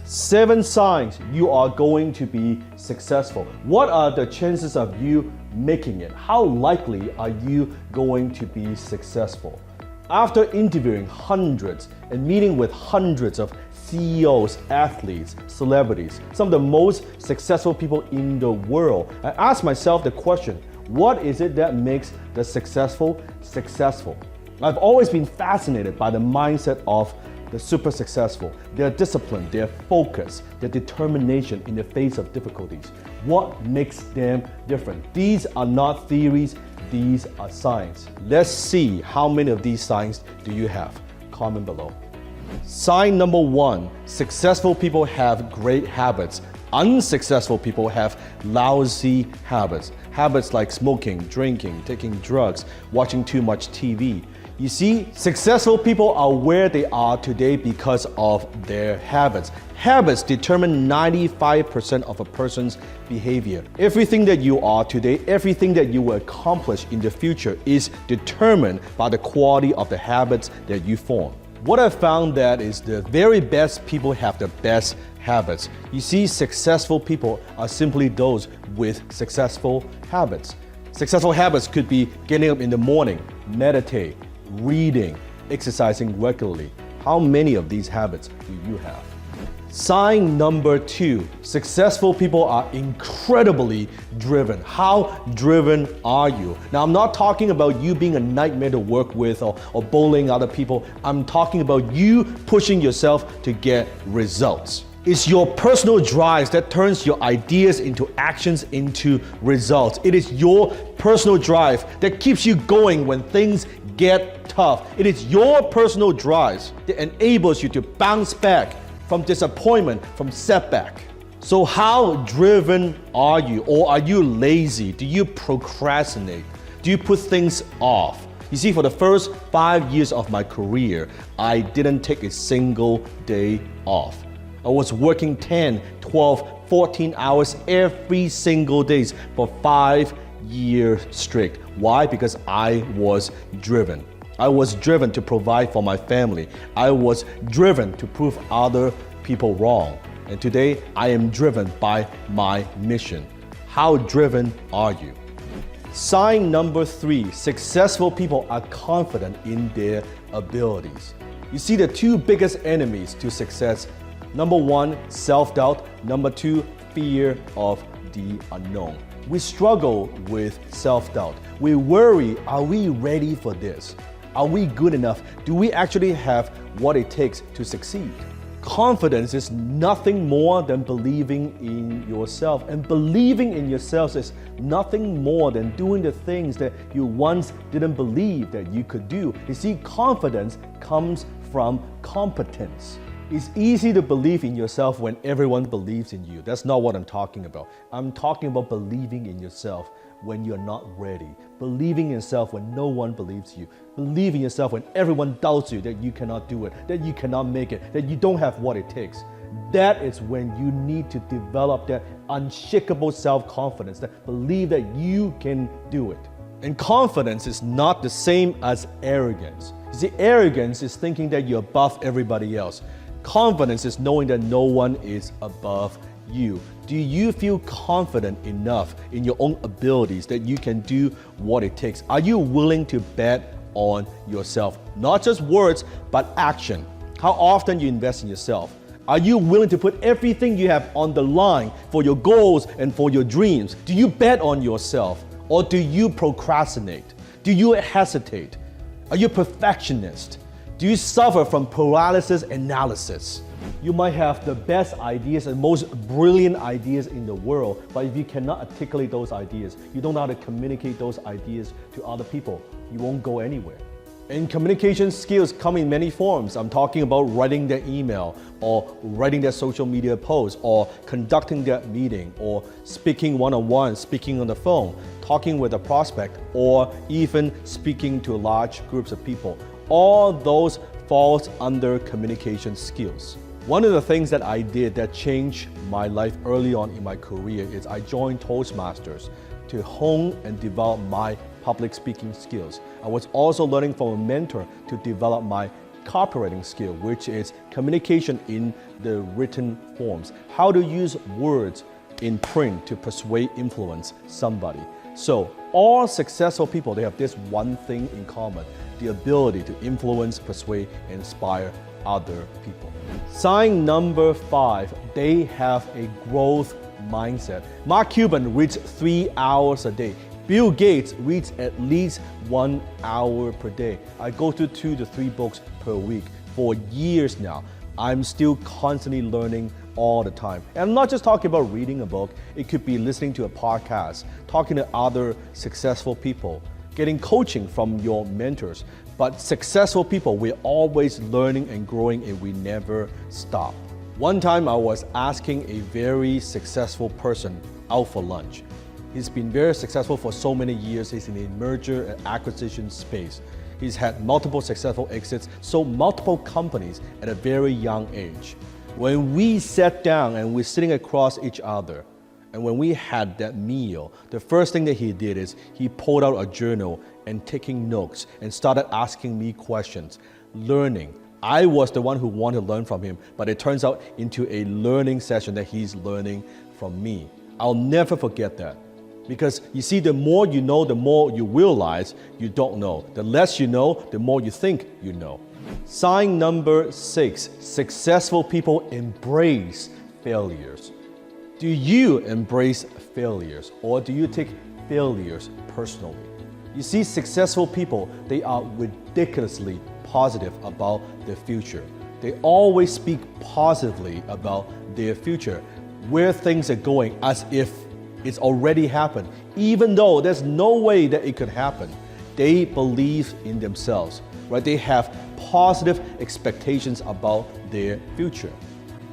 7 signs you are going to be successful. What are the chances of you making it? How likely are you going to be successful? After interviewing hundreds and meeting with hundreds of CEOs, athletes, celebrities, some of the most successful people in the world, I asked myself the question, what is it that makes the successful successful? I've always been fascinated by the mindset of the super successful, their discipline, their focus, their determination in the face of difficulties. What makes them different? These are not theories, these are signs. Let's see how many of these signs do you have. Comment below. Sign number 1, successful people have great habits. Unsuccessful people have lousy habits. Habits like smoking, drinking, taking drugs, watching too much TV. You see, successful people are where they are today because of their habits. Habits determine 95% of a person's behavior. Everything that you are today, everything that you will accomplish in the future is determined by the quality of the habits that you form. What I found that is the very best people have the best habits. You see, successful people are simply those with successful habits. Successful habits could be getting up in the morning, meditate, reading, exercising regularly. How many of these habits do you have? Sign number 2, successful people are incredibly driven. How driven are you? Now, I'm not talking about you being a nightmare to work with or bullying other people. I'm talking about you pushing yourself to get results. It's your personal drives that turns your ideas into actions, into results. It is your personal drive that keeps you going when things get tough. It is your personal drives that enables you to bounce back from disappointment, from setback. So how driven are you? Or are you lazy? Do you procrastinate? Do you put things off? You see, for the first 5 years of my career, I didn't take a single day off. I was working 10, 12, 14 hours every single day for 5 years straight. Why? Because I was driven. I was driven to provide for my family. I was driven to prove other people wrong. And today, I am driven by my mission. How driven are you? Sign number 3, successful people are confident in their abilities. You see, the 2 biggest enemies to success, number 1, self-doubt. Number 2, fear of the unknown. We struggle with self-doubt. We worry, are we ready for this? Are we good enough? Do we actually have what it takes to succeed? Confidence is nothing more than believing in yourself. And believing in yourself is nothing more than doing the things that you once didn't believe that you could do. You see, confidence comes from competence. It's easy to believe in yourself when everyone believes in you. That's not what I'm talking about. I'm talking about believing in yourself when you're not ready. Believing in yourself when no one believes you. Believing in yourself when everyone doubts you that you cannot do it, that you cannot make it, that you don't have what it takes. That is when you need to develop that unshakable self-confidence, that believe that you can do it. And confidence is not the same as arrogance. You see, arrogance is thinking that you're above everybody else. Confidence is knowing that no one is above you. Do you feel confident enough in your own abilities that you can do what it takes? Are you willing to bet on yourself? Not just words, but action. How often you invest in yourself? Are you willing to put everything you have on the line for your goals and for your dreams? Do you bet on yourself? Or do you procrastinate? Do you hesitate? Are you a perfectionist? Do you suffer from paralysis analysis? You might have the best ideas and most brilliant ideas in the world, but if you cannot articulate those ideas, you don't know how to communicate those ideas to other people, you won't go anywhere. And communication skills come in many forms. I'm talking about writing their email, or writing their social media post, or conducting that meeting, or speaking one-on-one, speaking on the phone, talking with a prospect, or even speaking to large groups of people. All those falls under communication skills. One of the things that I did that changed my life early on in my career is I joined Toastmasters to hone and develop my public speaking skills. I was also learning from a mentor to develop my copywriting skill, which is communication in the written forms. How to use words in print to persuade, influence somebody. So all successful people, they have this one thing in common, the ability to influence, persuade, and inspire other people. Sign number 5, they have a growth mindset. Mark Cuban reads 3 hours a day. Bill Gates reads at least 1 hour per day. I go through 2 to 3 books per week for years now. I'm still constantly learning all the time. And I'm not just talking about reading a book. It could be listening to a podcast, talking to other successful people, getting coaching from your mentors. But successful people, we're always learning and growing and we never stop. One time I was asking a very successful person out for lunch. He's been very successful for so many years. He's in the merger and acquisition space. He's had multiple successful exits, sold multiple companies at a very young age. When we sat down and we're sitting across each other, and when we had that meal, the first thing that he did is he pulled out a journal and taking notes and started asking me questions, learning. I was the one who wanted to learn from him, but it turns out into a learning session that he's learning from me. I'll never forget that. Because you see, the more you know, the more you realize you don't know. The less you know, the more you think you know. Sign number 6, successful people embrace failures. Do you embrace failures or do you take failures personally? You see, successful people, they are ridiculously positive about their future. They always speak positively about their future, where things are going, as if it's already happened. Even though there's no way that it could happen, they believe in themselves, right? They have positive expectations about their future.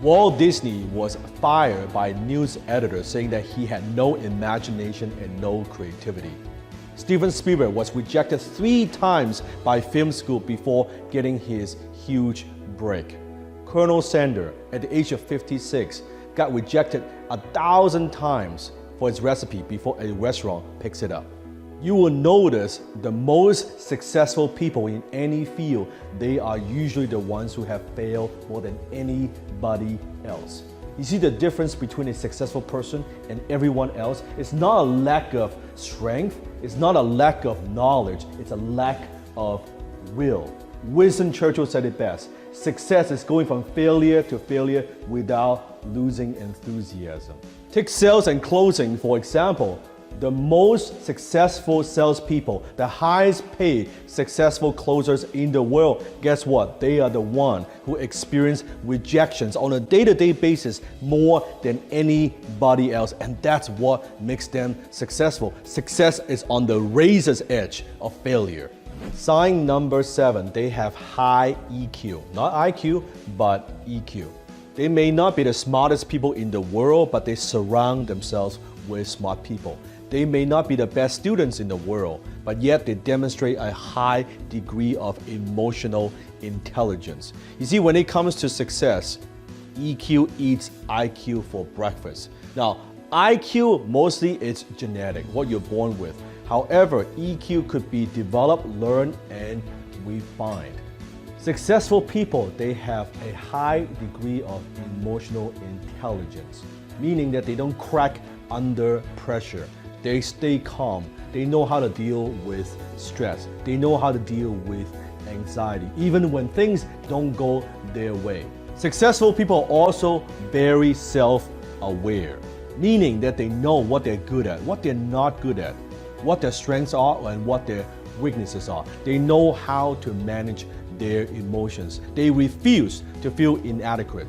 Walt Disney was fired by news editors saying that he had no imagination and no creativity. Steven Spielberg was rejected 3 times by film school before getting his huge break. Colonel Sanders, at the age of 56, got rejected 1,000 times for his recipe before a restaurant picks it up. You will notice the most successful people in any field, they are usually the ones who have failed more than anybody else. You see, the difference between a successful person and everyone else is not a lack of strength, it's not a lack of knowledge, it's a lack of will. Winston Churchill said it best, success is going from failure to failure without losing enthusiasm. Take sales and closing, for example. The most successful salespeople, the highest paid successful closers in the world, guess what? They are the one who experience rejections on a day-to-day basis more than anybody else. And that's what makes them successful. Success is on the razor's edge of failure. Sign number 7, they have high EQ. Not IQ, but EQ. They may not be the smartest people in the world, but they surround themselves with smart people. They may not be the best students in the world, but yet they demonstrate a high degree of emotional intelligence. You see, when it comes to success, EQ eats IQ for breakfast. Now, IQ mostly is genetic, what you're born with. However, EQ could be developed, learned, and refined. Successful people, they have a high degree of emotional intelligence, meaning that they don't crack under pressure. They stay calm. They know how to deal with stress. They know how to deal with anxiety, even when things don't go their way. Successful people are also very self-aware, meaning that they know what they're good at, what they're not good at, what their strengths are and what their weaknesses are. They know how to manage their emotions. They refuse to feel inadequate,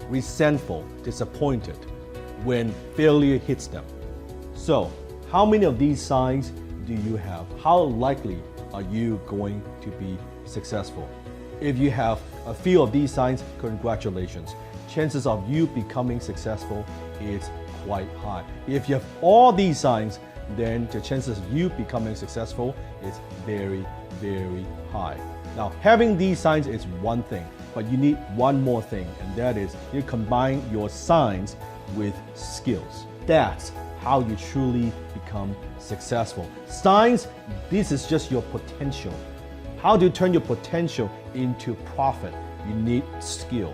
resentful, disappointed when failure hits them. So, how many of these signs do you have? How likely are you going to be successful? If you have a few of these signs, congratulations. Chances of you becoming successful is quite high. If you have all these signs, then the chances of you becoming successful is very, very high. Now, having these signs is one thing, but you need one more thing, and that is you combine your signs with skills. That's how you truly become successful. Signs, this is just your potential. How do you turn your potential into profit? You need skill.